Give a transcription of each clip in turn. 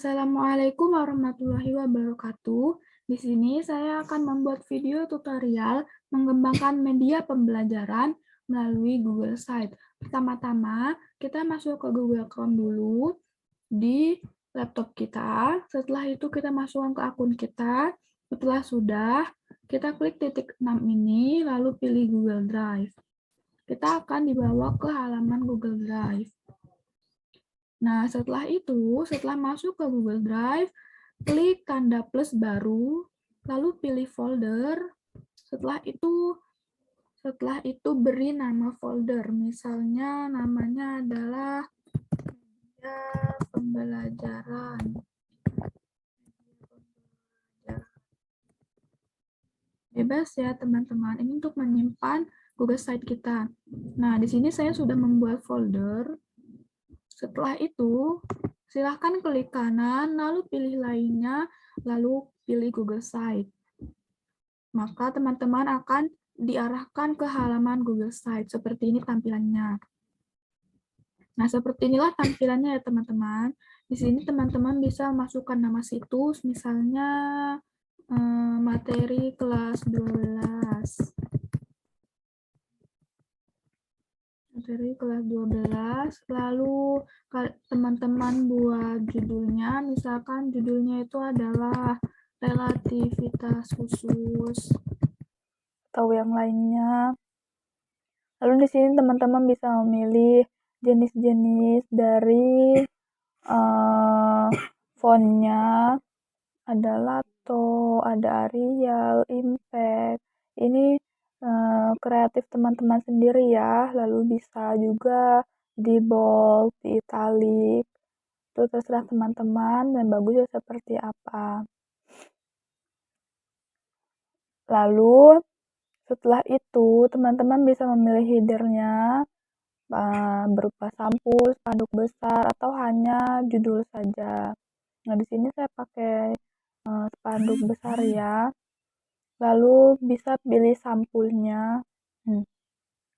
Assalamualaikum warahmatullahi wabarakatuh. Di sini saya akan membuat video tutorial mengembangkan media pembelajaran melalui Google Sites. Pertama-tama, kita masuk ke Google Chrome dulu di laptop kita. Setelah itu kita masukkan ke akun kita. Setelah sudah, kita klik titik 6 ini, lalu pilih Google Drive. Kita akan dibawa ke halaman Google Drive. Nah, setelah itu, setelah masuk ke Google Drive, klik tanda plus baru, lalu pilih folder. Setelah itu beri nama folder. Misalnya namanya adalah media pembelajaran. Bebas ya, teman-teman. Ini untuk menyimpan Google Site kita. Nah, di sini saya sudah membuat folder. Setelah itu, silahkan klik kanan, lalu pilih lainnya, lalu pilih Google Site. Maka teman-teman akan diarahkan ke halaman Google Site. Seperti ini tampilannya. Nah, seperti inilah tampilannya ya teman-teman. Di sini teman-teman bisa masukkan nama situs, misalnya materi kelas 12. Materi kelas 12, lalu teman-teman buat judulnya, misalkan judulnya itu adalah relativitas khusus atau yang lainnya. Lalu di sini teman-teman bisa memilih jenis-jenis dari fontnya, ada Lato, ada Arial, Impact. Ini kreatif teman-teman sendiri ya, lalu bisa juga di bold, di italic, itu terserah teman-teman dan bagusnya seperti apa. Lalu setelah itu teman-teman bisa memilih headernya berupa sampul, spanduk besar, atau hanya judul saja. Nah, di sini saya pakai spanduk besar ya. Lalu bisa pilih sampulnya.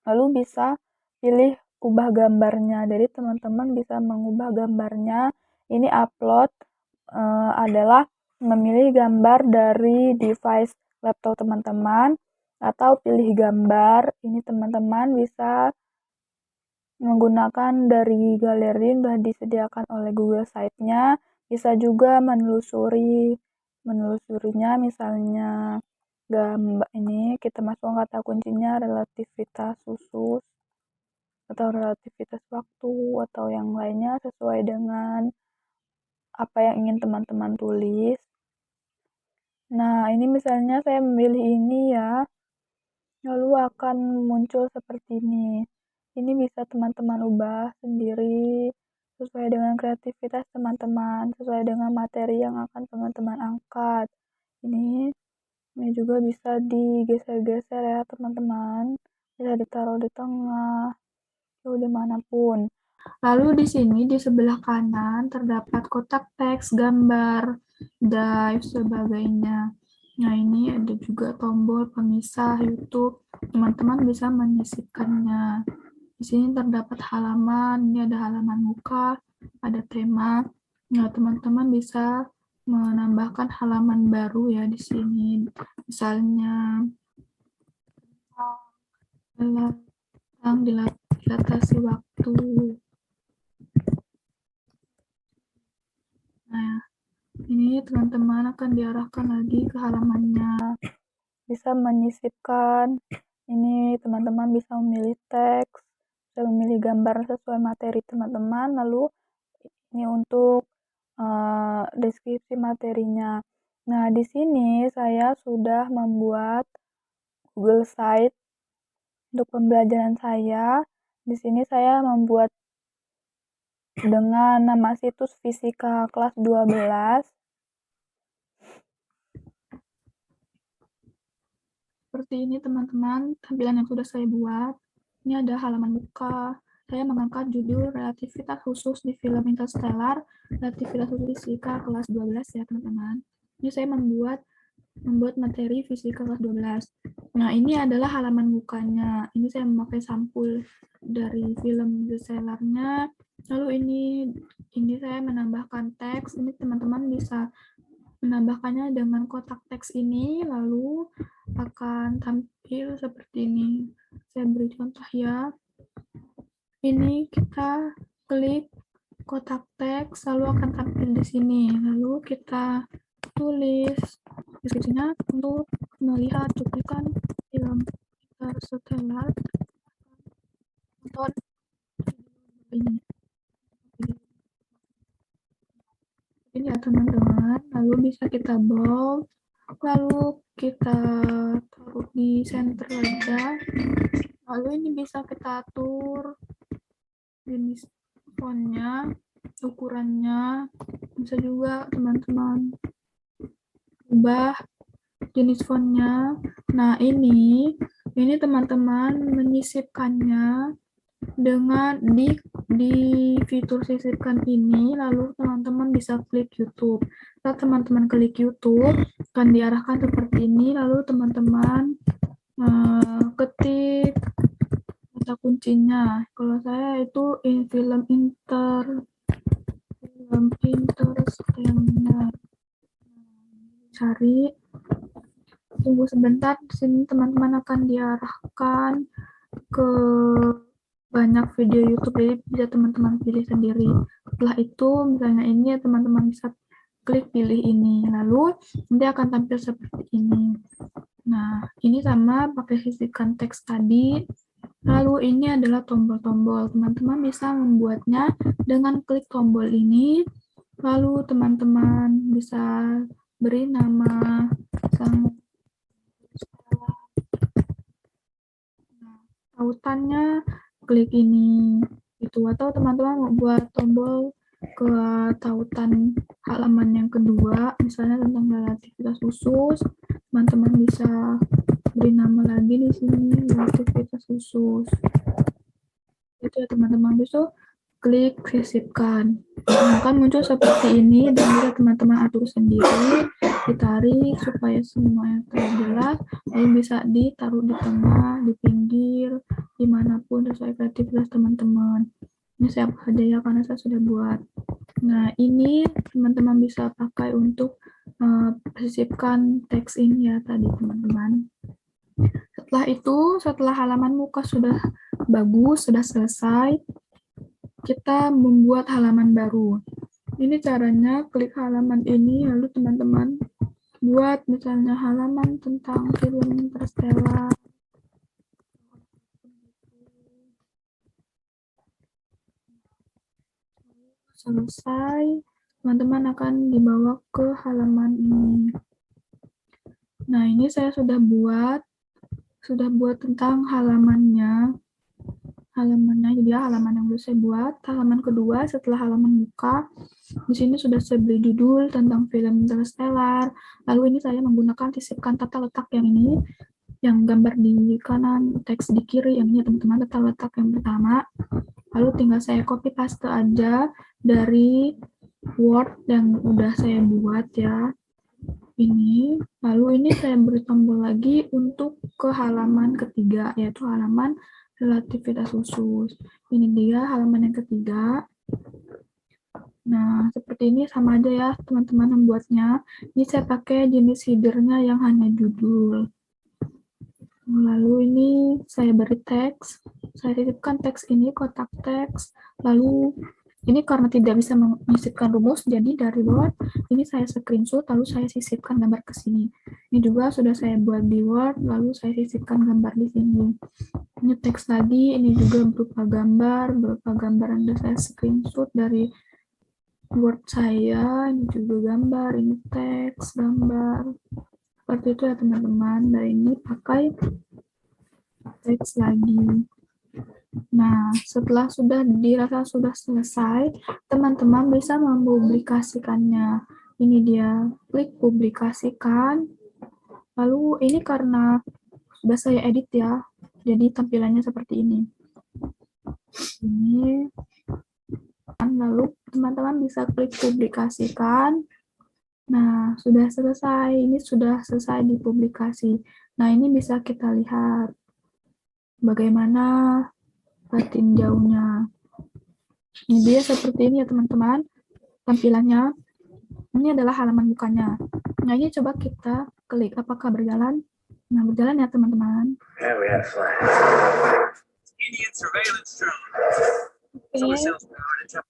Lalu bisa pilih ubah gambarnya. Jadi teman-teman bisa mengubah gambarnya. Ini upload adalah memilih gambar dari device laptop teman-teman atau pilih gambar. Ini teman-teman bisa menggunakan dari galeri yang sudah disediakan oleh Google Site-nya. Bisa juga menelusurinya misalnya gambar ini kita masukkan kata kuncinya relativitas khusus atau relativitas waktu atau yang lainnya sesuai dengan apa yang ingin teman-teman tulis. Nah, ini misalnya saya memilih ini ya, lalu akan muncul seperti ini. Ini bisa teman-teman ubah sendiri sesuai dengan kreativitas teman-teman, sesuai dengan materi yang akan teman-teman angkat. Ini juga bisa digeser-geser ya teman-teman, bisa ditaruh di tengah, atau dimanapun. Lalu di sini di sebelah kanan terdapat kotak teks, gambar, drive, sebagainya. Nah, ini ada juga tombol pemisah YouTube. Teman-teman bisa menyisipkannya. Di sini terdapat halaman, ini ada halaman muka, ada tema. Nah, teman-teman bisa menambahkan halaman baru ya di sini. Misalnya tentang dilatasi waktu. Nah, ini teman-teman akan diarahkan lagi ke halamannya. Bisa menyisipkan. Ini teman-teman bisa memilih teks, bisa memilih gambar sesuai materi teman-teman. Lalu ini untuk deskripsi materinya. Nah, di sini saya sudah membuat Google Site untuk pembelajaran saya. Di sini saya membuat dengan nama situs fisika kelas 12. Seperti ini teman-teman, tampilan yang sudah saya buat. Ini ada halaman muka. Saya mengangkat judul relativitas khusus di film Interstellar, relativitas khusus fisika kelas 12 ya teman-teman. Ini saya membuat membuat materi fisika kelas 12. Nah, ini adalah halaman mukanya. Ini saya memakai sampul dari film The Cellar-nya. Lalu ini saya menambahkan teks. Ini teman-teman bisa menambahkannya dengan kotak teks ini, lalu akan tampil seperti ini. Saya beri contoh ya. Ini kita klik kotak teks, lalu akan tampil di sini. Lalu kita tulis deskripsinya untuk melihat cuplikan film Interstellar. Nonton ini. Ini ya teman-teman, lalu bisa kita bold, lalu kita taruh di center aja, lalu ini bisa kita atur jenis fontnya, ukurannya, bisa juga teman-teman ubah jenis fontnya. Nah, ini teman-teman menyisipkannya dengan di fitur sisipkan ini, lalu teman-teman bisa klik YouTube. Saat teman-teman klik YouTube, akan diarahkan seperti ini, lalu teman-teman ketik kata kuncinya. Kalau saya itu film Interstellar. Cari, tunggu sebentar, di sini teman-teman akan diarahkan ke banyak video YouTube, jadi bisa teman-teman pilih sendiri. Setelah itu, misalnya ini ya teman-teman bisa klik pilih ini, lalu nanti akan tampil seperti ini. Nah, ini sama pakai sisipkan teks tadi. Lalu ini adalah tombol-tombol. Teman-teman bisa membuatnya dengan klik tombol ini. Lalu teman-teman bisa beri nama sang tautannya, klik ini itu, atau teman-teman mau buat tombol ke tautan halaman yang kedua, misalnya tentang relativitas khusus, teman-teman bisa beri nama lagi di sini, relativitas khusus. Itu ya teman-teman, bisa klik sisipkan. Akan muncul seperti ini, dan bisa teman-teman atur sendiri, ditarik supaya semuanya terjelas, lalu bisa ditaruh di tengah, di pinggir, dimanapun sesuai kreativitas teman-teman. Ini saya hapus saja ya, karena saya sudah buat. Nah, ini teman-teman bisa pakai untuk sisipkan teks ini ya tadi teman-teman. Setelah itu, setelah halaman muka sudah bagus, sudah selesai, kita membuat halaman baru. Ini caranya, klik halaman ini, lalu teman-teman buat misalnya halaman tentang film Interstellar. Selesai, teman-teman akan dibawa ke halaman ini. Nah, ini saya sudah buat tentang halamannya. Jadi halaman yang sudah saya buat, halaman kedua setelah halaman muka. Di sini sudah saya beri judul tentang film Interstellar. Lalu ini saya menggunakan sisipkan tata letak yang ini, yang gambar di kanan, teks di kiri, yang ini teman-teman tata letak yang pertama. Lalu tinggal saya copy paste aja dari Word yang udah saya buat ya. Ini, lalu ini saya beri tombol lagi untuk ke halaman ketiga, yaitu halaman relativitas khusus. Ini dia halaman yang ketiga. Nah, seperti ini sama aja ya teman-teman membuatnya. Ini saya pakai jenis header-nya yang hanya judul. Lalu ini saya beri teks. Saya titipkan teks ini, kotak teks. Lalu ini karena tidak bisa menyisipkan rumus, jadi dari Word, ini saya screenshot, lalu saya sisipkan gambar ke sini. Ini juga sudah saya buat di Word, lalu saya sisipkan gambar di sini. Ini teks lagi, ini juga berupa gambar yang sudah saya screenshot dari Word saya, ini juga gambar, ini teks, gambar. Seperti itu ya teman-teman, dan ini pakai teks lagi. Nah, setelah sudah dirasa sudah selesai, teman-teman bisa mempublikasikannya. Ini dia, klik publikasikan. Lalu ini karena sudah saya edit ya, jadi tampilannya seperti ini. Ini, lalu teman-teman bisa klik publikasikan. Nah, sudah selesai. Ini sudah selesai dipublikasi. Nah, ini bisa kita lihat bagaimana tinjaunya. Ini dia seperti ini ya teman-teman tampilannya. Ini adalah halaman bukanya. Nah, ini coba kita klik apakah berjalan. Nah, berjalan ya teman-teman. Oke.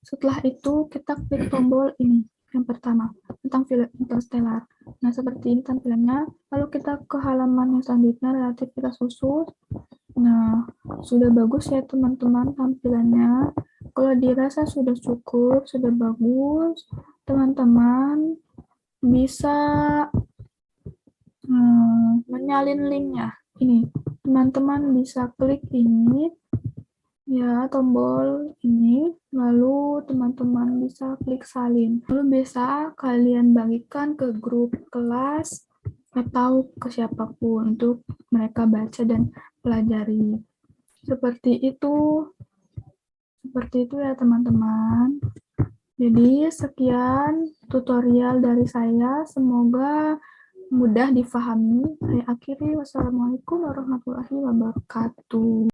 Setelah itu kita klik tombol ini yang pertama tentang film Interstellar. Nah, seperti ini tampilannya. Lalu kita ke halaman yang selanjutnya relativitas khusus. Nah, sudah bagus ya teman-teman tampilannya. Kalau dirasa sudah cukup, sudah bagus, teman-teman bisa menyalin linknya. Ini, teman-teman bisa klik ini, ya tombol ini, lalu teman-teman bisa klik salin. Lalu bisa kalian bagikan ke grup kelas atau ke siapapun untuk mereka baca dan pelajari. Seperti itu ya teman-teman. Jadi sekian tutorial dari saya, semoga mudah difahami. Saya akhiri, wassalamualaikum warahmatullahi wabarakatuh.